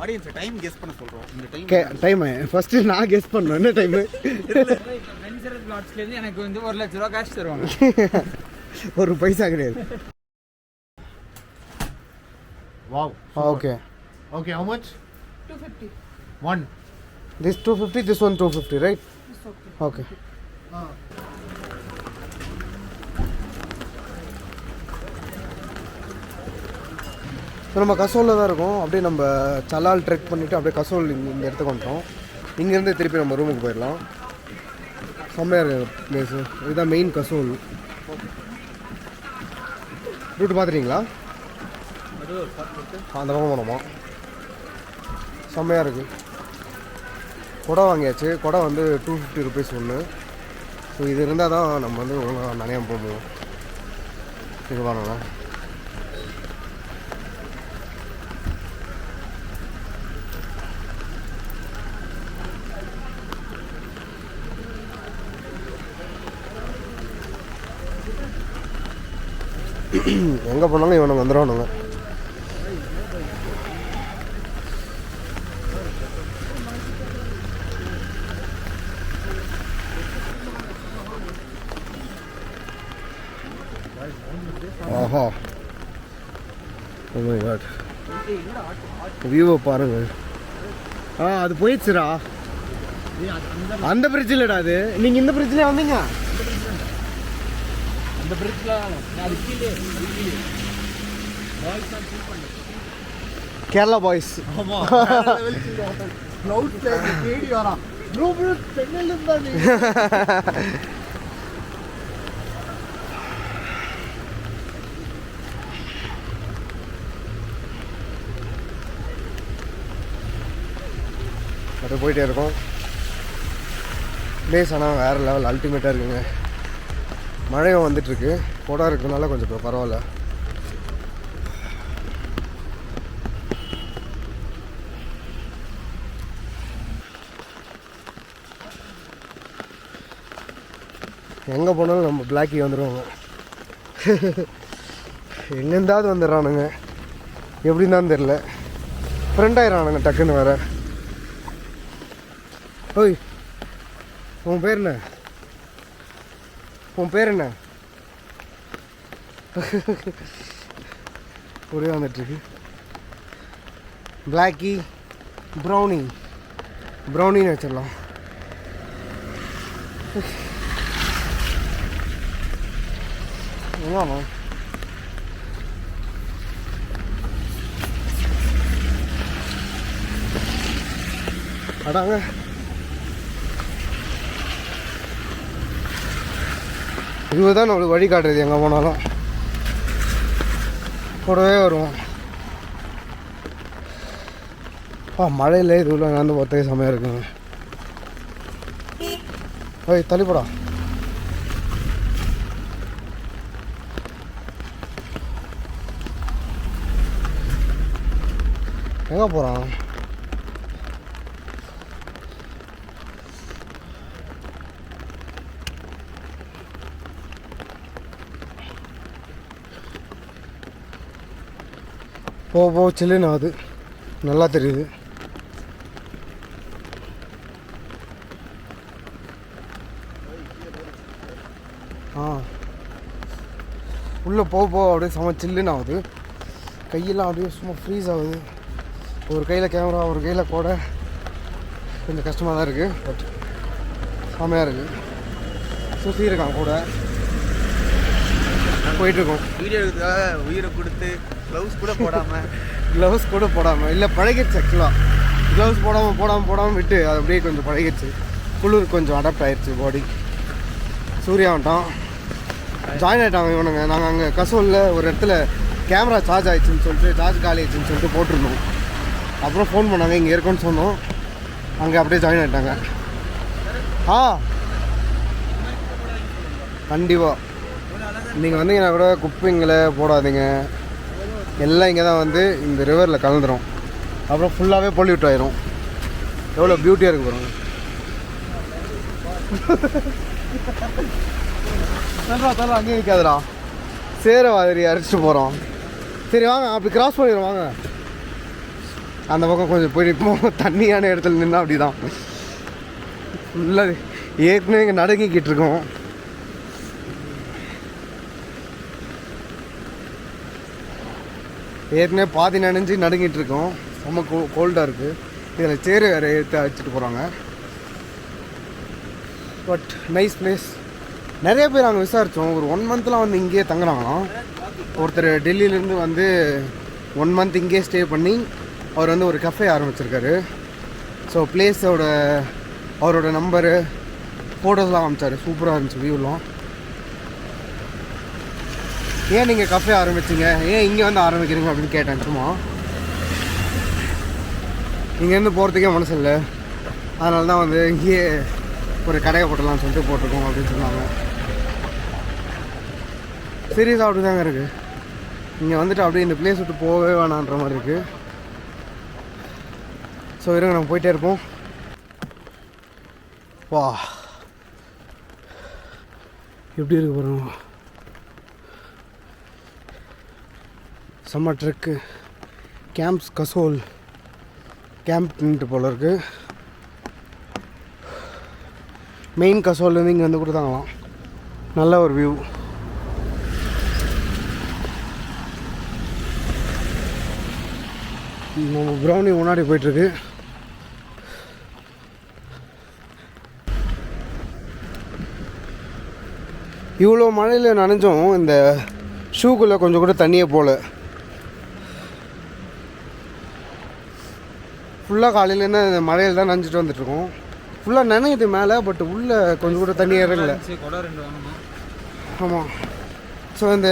Audience time guess பண்ண சொல்றோம். இந்த டைம் ஃபர்ஸ்ட் நான் கெஸ் பண்ணேன். என்ன டைம்? வெஞ்சர் பிளாட்ஸ்ல இருந்து எனக்கு வந்து 1 லட்சம் ரூபாய் காசு தருவாங்க. ஒரு பைசா கிடையாது. Wow. Okay. Okay, how much? 250. One. This 250, this one 250, right? It's okay. Okay. So நம்ம கசோலில் தான் இருக்கோம். அப்படியே நம்ம சலால் ட்ரெக் பண்ணிவிட்டு அப்படியே கசோல் இந்த இடத்துக்கு வந்துட்டோம். இங்கேருந்து திருப்பி நம்ம ரூமுக்கு போயிடலாம். செம்மையாக இருக்குது பிளேஸு. இதுதான் மெயின் கசோல். ரூட்டு பார்த்துட்டீங்களா? அந்த பக்கம் போனோமா? செம்மையாக இருக்குது. குடை வாங்கியாச்சு. குடை வந்து 250 ருபீஸ் ஒன்று. ஸோ இது இருந்தால் தான் நம்ம வந்து ஒழுங்காக நனையாமல் போக முடியும். இது வாங்கலாம். எங்கே போனாலும் இவனுங்க வந்துடுவானுங்க. ஆஹா, ஓ மை காட், வியூவை பாருங்க. அது போயிடுச்சுடா. அந்த பிரிட்ஜ் இல்லடா அது. நீங்கள் இந்த பிரிட்ஜ்லேயே வந்தீங்க? அந்த பிரிட்ஜ்ல அது கீழே பாய்ஸ் தான் சூப் பண்ணு. கேரளா பாய்ஸ். ஆமா, க்ளவுட்ல தேடி வரான். ப்ரோ ப்ரோ சென்னையில இருந்தா நீ. அது போயிட்டே இருக்கோம். பிளேஸ் ஆனால் வேறு லெவல் அல்டிமேட்டாக இருக்குங்க. மழையும் வந்துட்டுருக்கு. குடம் இருக்கிறதுனால கொஞ்சம் இப்போ பரவாயில்ல. எங்கே போனாலும் நம்ம பிளாக்கி வந்துடுவாங்க. எங்கேருந்தாவது வந்துடுறானுங்க. எப்படின்னு தான் தெரில. ஃப்ரெண்ட் ஆயிடுறானுங்க டக்குன்னு வேறு. ஓய், உன் பேர் என்ன? உன் பேர் என்ன? ஒரே வந்துட்டுருக்கு. Blackie, brownie. ப்ரௌனின்னு வச்சிடலாம். எங்கம்மா அடாங்க. இதுதான் நம்மளுக்கு வழி காட்டுறது. எங்கே போனாலும் கூடவே வருவோம். மழையில் இதுக்குள்ள நடந்து போகிறதுக்கு செம்மையாக இருக்குங்க. ஓய் தள்ளிப்படா. எங்கே போகிறான்? போ சில்லுன்னு ஆகுது. நல்லா தெரியுது. உள்ளே போக அப்படியே செம்ம சில்லுன்னு ஆகுது. கையெல்லாம் அப்படியே சும்மா ஃப்ரீஸ் ஆகுது. ஒரு கையில் கேமரா, ஒரு கையில் கூட. கொஞ்சம் கஷ்டமாக தான் இருக்குது. பட் செம்மையாக இருக்குது. சுற்றி இருக்கான் கூட. போயிட்டுருக்கோம். வீடியோ எடுக்கிறதுக்காக உயிரை கொடுத்து க்ளவுஸ் கூட போடாமல் இல்லை பழகிடுச்சு. ஆக்சுவலாக க்ளவுஸ் போடாமல் விட்டு அது அப்படியே கொஞ்சம் பழகிடுச்சு. குளிர் கொஞ்சம் அடாப்ட் ஆகிடுச்சு பாடி. சூர்யா வந்துட்டான். ஜாயின் ஆகிட்டாங்க இவனுங்க. நாங்கள் அங்கே கசோலில் ஒரு இடத்துல கேமரா சார்ஜ் ஆகிடுச்சின்னு சொல்லிட்டு, சார்ஜ் காலி ஆயிடுச்சுன்னு சொல்லிட்டு போட்டிருந்தோம். அப்புறம் ஃபோன் பண்ணாங்க, இங்கே இருக்கோன்னு சொன்னோம். அங்கே அப்படியே ஜாயின் ஆகிட்டாங்க. கண்டிப்பாக நீங்கள் வந்தீங்கன்னா கூட குப்பைங்களை போடாதீங்க. எல்லாம் இங்கே தான் வந்து இந்த ரிவரில் கலந்துரும். அப்புறம் ஃபுல்லாகவே பொல்யூட் ஆயிரும். எவ்வளோ பியூட்டியாக இருக்கு பாருங்க. தரலாம் அங்கேயும் நிற்காதுடா. சேர மாதிரி அரைச்சிட்டு போகிறோம். சரி வாங்க, அப்படி கிராஸ் பண்ணிடுவோம் வாங்க. அந்த பக்கம் கொஞ்சம் போய் நிற்போம். தண்ணியான இடத்துல நின்னா அப்படி தான் ஃபுல்லாக ஏற்கனவே இங்கே நடுங்கிக்கிட்டு இருக்கோம். ஏற்கனவே பாதி நனைஞ்சு நடுங்கிட்டு இருக்கோம். ரொம்ப கோல்டாக இருக்குது. இதில் சேரு வேறு எடுத்து அழைச்சிட்டு போகிறாங்க. But nice place. நிறைய பேர் அங்கே விசாரித்தோம். ஒரு 1 மந்த்லாம் வந்து இங்கேயே தங்குறாங்களாம். ஒருத்தர் டெல்லியிலேருந்து வந்து 1 மந்த் இங்கேயே ஸ்டே பண்ணி அவர் வந்து ஒரு கஃபே ஆரம்பிச்சிருக்காரு. ஸோ பிளேஸோட அவரோட நம்பரு ஃபோட்டோஸ்லாம் காமிச்சார். சூப்பராக இருந்துச்சு வியூலாம். ஏன் நீங்கள் கஃபே ஆரம்பிச்சிங்க, ஏன் இங்கே வந்து ஆரம்பிக்கிறீங்க அப்படின்னு கேட்டேன். சும்மா இங்கேருந்து போகிறதுக்கே மனசு இல்லை, அதனால தான் வந்து இங்கேயே ஒரு கடையை போட்டலாம்னு சொல்லிட்டு போட்டிருக்கோம் அப்படின்னு சொன்னாங்க. சீரியஸாக அப்படி தாங்க இருக்குது. இங்கே வந்துட்டு அப்படியே இந்த பிளேஸ் விட்டு போகவே வேணான்ற மாதிரி இருக்குது. ஸோ இருங்க நம்ம போயிட்டே இருப்போம். வா எப்படி இருக்கு பாருங்க. செம்ம ட்ரெக்கு. கேம்ப்ஸ் கசோல் கேம்ப்ன்ட்டு போல இருக்குது. மெயின் கசோல்லேருந்து இங்கே வந்து கொடுத்தாங்களாம். நல்ல ஒரு வியூ. நம்ம ப்ரௌனி முன்னாடி போயிட்டுருக்கு. இவ்வளோ மழையில் நனைஞ்சோம். இந்த ஷூக்குள்ளே கொஞ்சம் கூட தண்ணியே போகல. ஃபுல்லாக காலையிலேருந்து இந்த மழையில் தான் நனைஞ்சிட்டு வந்துட்டுருக்கோம். ஃபுல்லாக நனையுது மேலே, பட் உள்ளே கொஞ்சம் கூட தண்ணி இறங்கல. ஆமாம். ஸோ இந்த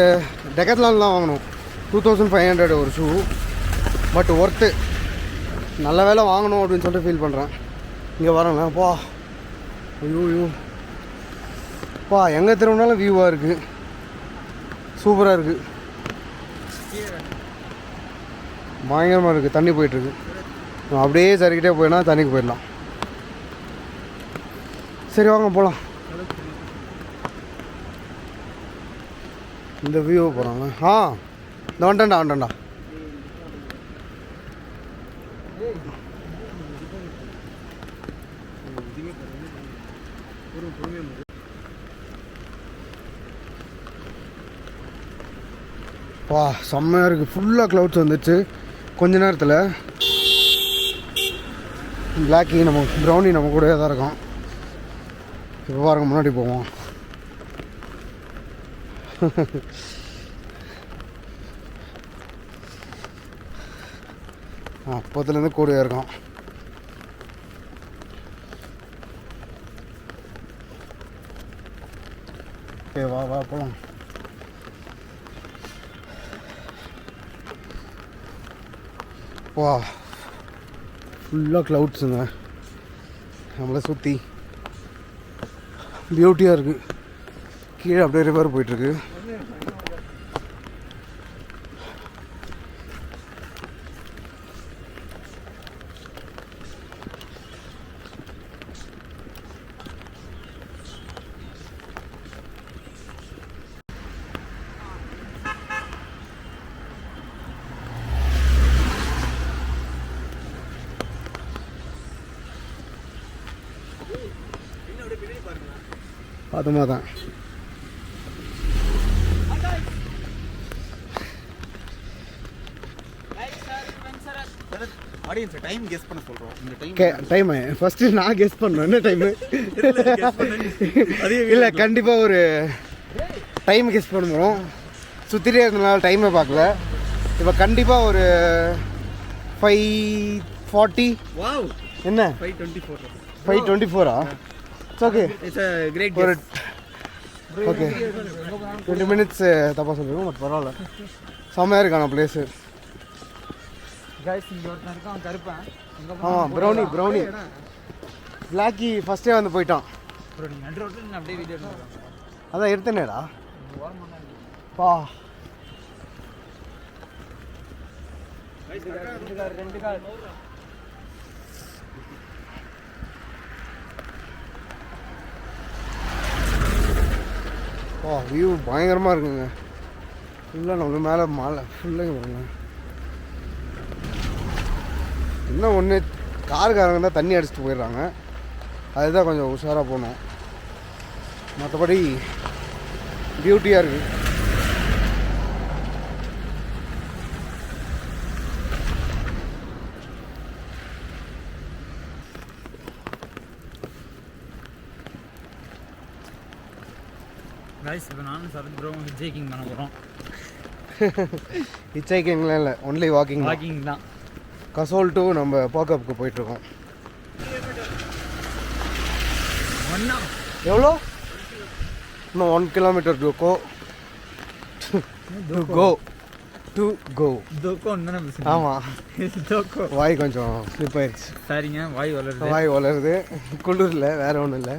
டெக்கத்லான்லாம் வாங்கணும். 2500 ஒரு ஷூ. But worth. நல்ல வேலை வாங்கணும் அப்படின்னு சொல்லிட்டு ஃபீல் பண்ணுறேன். இங்கே வரேங்க பா. ஐயோ ஐயோ பா, எங்கே திரும்பினாலும் வியூவாக இருக்குது. சூப்பராக இருக்குது. பயங்கரமாக இருக்குது. தண்ணி போயிட்டுருக்கு. அப்படியே சரிக்கிட்டே போயினா தண்ணிக்கு போயிடலாம். சரி வாங்க போகலாம். இந்த வியூ போகிறாங்க. இந்த வந்துட்டேன்டா. வா செம்மையாக இருக்குது. ஃபுல்லாக க்ளவுட்ஸ் வந்துச்சு கொஞ்ச நேரத்தில். பிளாக்கி நம்ம ப்ரௌனி நம்ம கூடவே தான் இருக்கோம். இப்போ பாருங்க முன்னாடி போவோம். அப்போத்துலேருந்து கூடவே இருக்கோம். ஓகே வா போகலாம். வா ஃபுல்லாக க்ளவுட்ஸுங்க நம்மளை சுற்றி. பியூட்டியாக இருக்குது. கீழே அப்படியே ரிவர் போயிட்டுருக்கு. அது மாதிரி தான். ஆடியன்ஸ் டைம் கெஸ் பண்ண சொல்றோம். இந்த டைம் ஃபர்ஸ்ட் நான் கெஸ் பண்ணேன். என்ன டைம் இல்லை, கண்டிப்பாக ஒரு டைம் கெஸ் பண்ணுறோம். சுற்றிட்டே இருந்தனால டைமை பார்க்கல. இப்போ கண்டிப்பாக ஒரு 5:40. வாவ் என்ன 5:24 it's okay. It's a great ஒரு ஓகே 20 மினிட்ஸ் தப்பாக சொல்லிருக்கோம். பட் பரவாயில்ல, செம்மையாக இருக்கான பிளேஸு. ஆமாம் ப்ரௌனி பிளாக்கி ஃபஸ்ட்டே வந்து போயிட்டான். அதான் எடுத்தனேடா பா. வியூ பயங்கரமாக இருக்குங்க. ஃபுல்லாக நம்ம மேலே மலை ஃபுல்லாக வருங்க. இன்னும் ஒன்று காருக்காரங்க தான் தண்ணி அடிச்சுட்டு போயிடுறாங்க, அதுதான் கொஞ்சம் உஷாராக போகணும். மற்றபடி பியூட்டியாக இருக்குது. கைஸ் இப்போ நானும் சரத் ப்ரோ ஹிட்ஜைக்கிங் பண்ண போகிறோம். ஹிட்ஜைக்கிங்லாம் இல்லை, ஒன்லி வாக்கிங் தான். கசோல் டு நம்ம பாக்கப்புக்கு போயிட்டுருக்கோம். எவ்வளோ? இன்னும் 1 kilometer to go. ஆமாம், வாய் கொஞ்சம் ஸ்லிப் ஆயிடுச்சு. சரிங்க, வாய் வளருது. குளிரில் வேற ஒன்றும் இல்லை.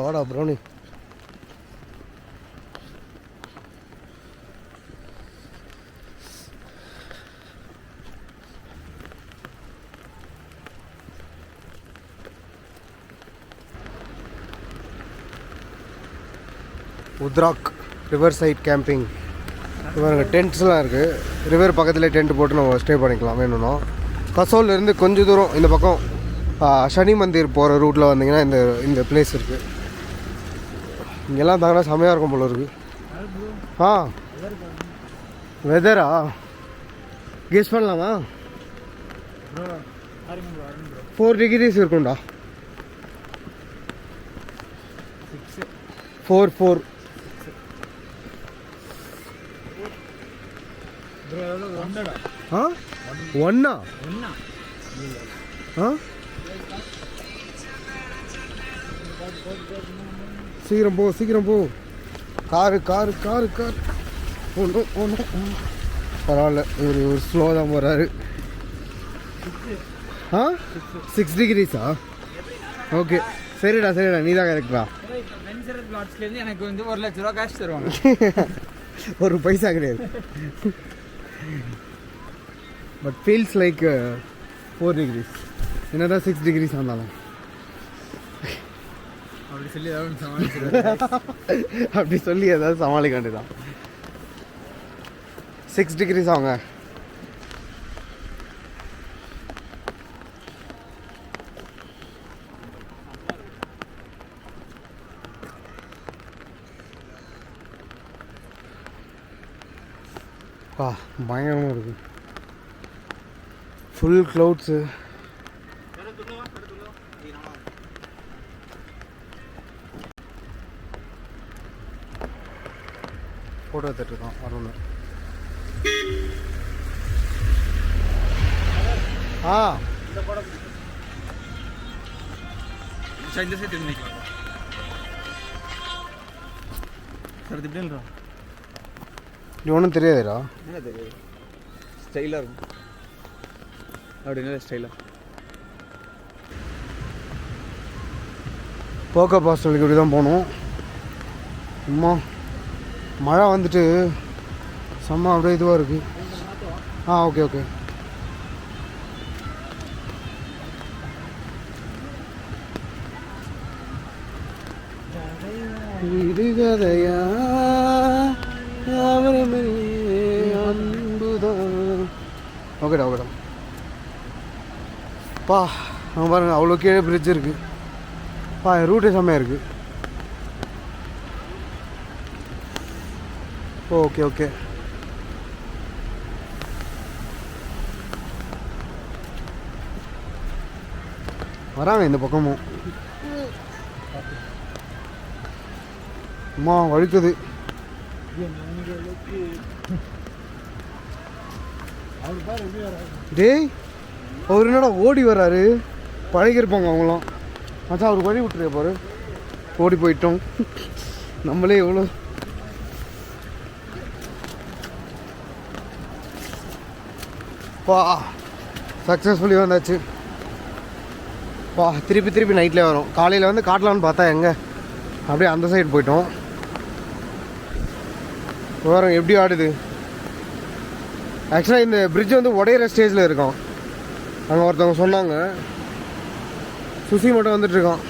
வாடா ப்ரௌனி. உத்ராக் ரிவர் சைட் கேம்பிங். இவங்க டென்ட்ஸ்லாம் இருக்குது. ரிவர் பக்கத்தில் டென்ட் போட்டு நம்ம ஸ்டே பண்ணிக்கலாம் வேணும்னா. கசோல்லேருந்து கொஞ்சம் தூரம் இந்த பக்கம் சனி மந்திர் போகிற ரூட்டில் வந்தீங்கன்னா இந்த பிளேஸ் இருக்குது. இங்கெல்லாம் தாங்கன்னா செமையாக இருக்கும் போல இருக்குது. வெதரா கெஸ் பண்ணலாமா? 4 degrees இருக்கும்டா. 4 ஒன்னா? சீக்கிரம் போ. காரு பரவாயில்ல, இவர் ஸ்லோ தான் போகிறாரு. 6 degrees ஓகே, சரிடா நீ தான் கரெக்டா. எனக்கு வந்து 1 லட்ச ரூபா காசு தருவாங்க. ஒரு பைசா கிடையாது. But feels like 4 degrees. என்னதான் 6 degrees ஆனாலும் அப்படி சொல்லி ஏதாவது சமாளிக்க வேண்டியதான். 6 degrees அவங்க. பயங்கரமாக இருக்கு. Full clouds. ஃபோட்டோ எடுத்துட்ருக்கோம் அருண். இந்த சைடு நினைக்கலாம் சார். இது எப்படின்றா இது ஒன்றும் தெரியாதுடா. என்ன தெரியாது, ஸ்டைலாக இருக்கும் அப்படின்னா ஸ்டைலாக. போக்கப் ஹாஸ்டலுக்கு இப்படி தான் போகணும். அம்மா மழை வந்துட்டு செம்ம அப்படியே இதுவாக இருக்குது. ஓகே இது கதையா அன்புதான். ஓகேடா பா. அவங்க பாருங்க, அவ்வளோ கீழே பிரிட்ஜ் இருக்குது. ரூட்டே செம்மையாக இருக்குது. ஓகே வராங்க இந்த பக்கமும். அம்மா வழுக்குது. டேய், அவர் என்னடா ஓடி வர்றாரு? பழகிருப்பாங்க அவங்களாம். அதான் அவருக்கு வழி விட்டுரு பாரு. ஓடி போயிட்டோம் நம்மளே எவ்வளோ. சக்ஸஸ்ஃபுல்லி வந்தாச்சு. திருப்பி நைட்லேயே வரும். காலையில் வந்து காட்டலான்னு பார்த்தா எங்கே அப்படியே அந்த சைடு போயிட்டோம். வரோம் எப்படி ஆடுது. ஆக்சுவலாக இந்த பிரிட்ஜ் வந்து உடையிற ஸ்டேஜில் இருக்கும். அங்கே ஒருத்தவங்க சொன்னாங்க. சுசி மட்டும் வந்துட்டுருக்கான்.